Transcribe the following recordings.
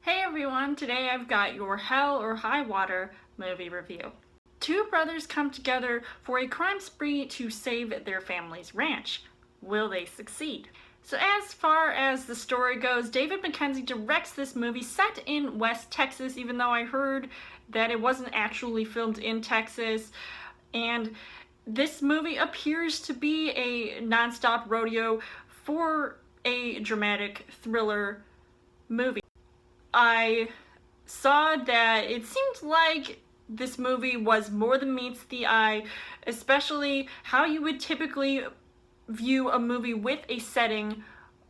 Hey everyone, today I've got your Hell or High Water movie review. Two brothers come together for a crime spree to save their family's ranch. Will they succeed? So as far as the story goes, David Mackenzie directs this movie set in West Texas, even though I heard that it wasn't actually filmed in Texas. And this movie appears to be a non-stop rodeo for a dramatic thriller movie. I saw that it seemed like this movie was more than meets the eye, especially how you would typically view a movie with a setting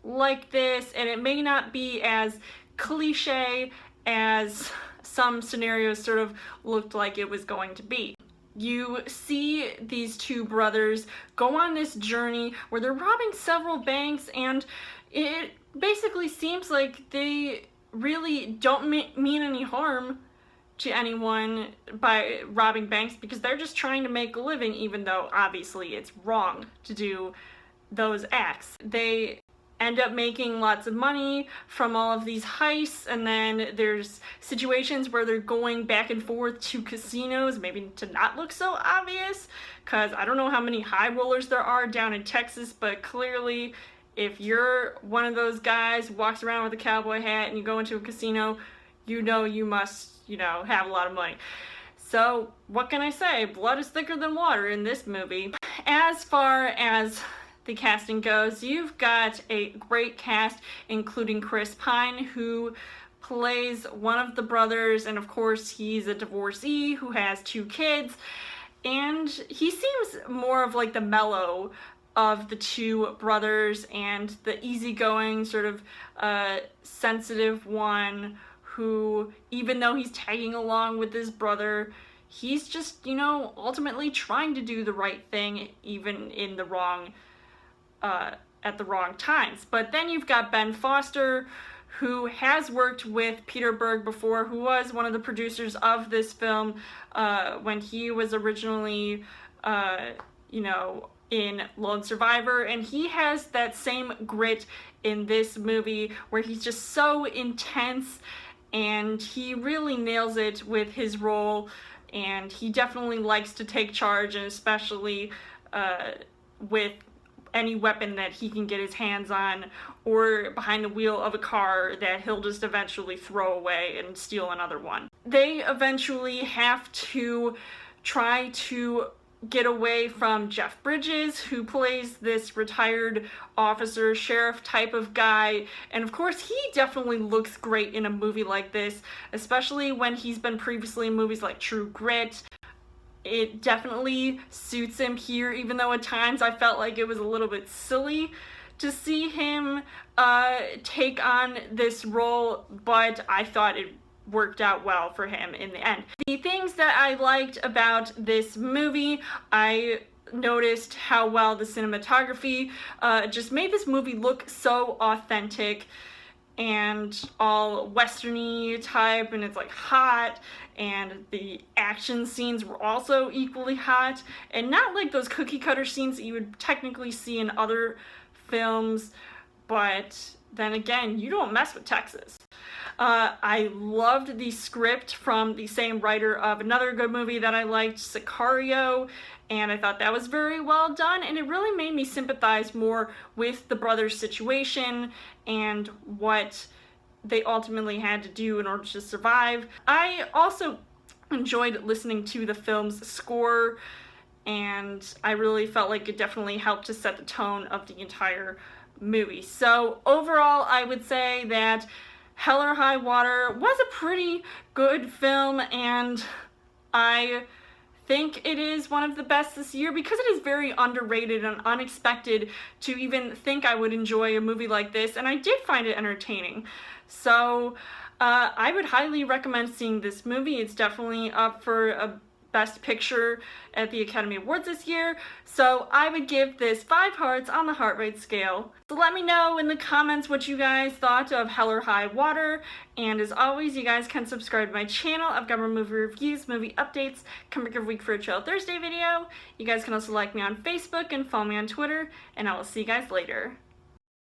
like this, and it may not be as cliche as some scenarios sort of looked like it was going to be. You see these two brothers go on this journey where they're robbing several banks, and it basically seems like they really don't mean any harm to anyone by robbing banks because they're just trying to make a living, even though obviously it's wrong to do those acts. They end up making lots of money from all of these heists, and then there's situations where they're going back and forth to casinos, maybe to not look so obvious, because I don't know how many high rollers there are down in Texas, but clearly if you're one of those guys who walks around with a cowboy hat and you go into a casino, you know you must, have a lot of money. So what can I say? Blood is thicker than water in this movie. As far as the casting goes, you've got a great cast, including Chris Pine, who plays one of the brothers, and of course he's a divorcee who has two kids, and he seems more of like the mellow of the two brothers and the easygoing, sort of sensitive one who, even though he's tagging along with his brother, he's just, ultimately trying to do the right thing, even in the wrong, at the wrong times. But then you've got Ben Foster, who has worked with Peter Berg before, who was one of the producers of this film when he was originally, in Lone Survivor, and he has that same grit in this movie where he's just so intense and he really nails it with his role, and he definitely likes to take charge, and especially with any weapon that he can get his hands on or behind the wheel of a car that he'll just eventually throw away and steal another one. They eventually have to try to get away from Jeff Bridges, who plays this retired officer, sheriff type of guy, and of course he definitely looks great in a movie like this, especially when he's been previously in movies like True Grit. It definitely suits him here, even though at times I felt like it was a little bit silly to see him take on this role, but I thought it worked out well for him in the end. The things that I liked about this movie, I noticed how well the cinematography just made this movie look so authentic and all westerny type, and it's like hot, and the action scenes were also equally hot, and not like those cookie cutter scenes that you would technically see in other films, but then again, you don't mess with Texas. I loved the script from the same writer of another good movie that I liked, Sicario, and I thought that was very well done, and it really made me sympathize more with the brothers' situation and what they ultimately had to do in order to survive. I also enjoyed listening to the film's score, and I really felt like it definitely helped to set the tone of the entire movie. So overall, I would say that Hell or High Water was a pretty good film, and I think it is one of the best this year because it is very underrated and unexpected to even think I would enjoy a movie like this, and I did find it entertaining. So I would highly recommend seeing this movie. It's definitely up for a Best Picture at the Academy Awards this year, so I would give this 5 hearts on the heart rate scale. So let me know in the comments what you guys thought of Hell or High Water, and as always, you guys can subscribe to my channel. I've got more movie reviews, movie updates, come back every week for a Trail Thursday video. You guys can also like me on Facebook and follow me on Twitter, and I will see you guys later.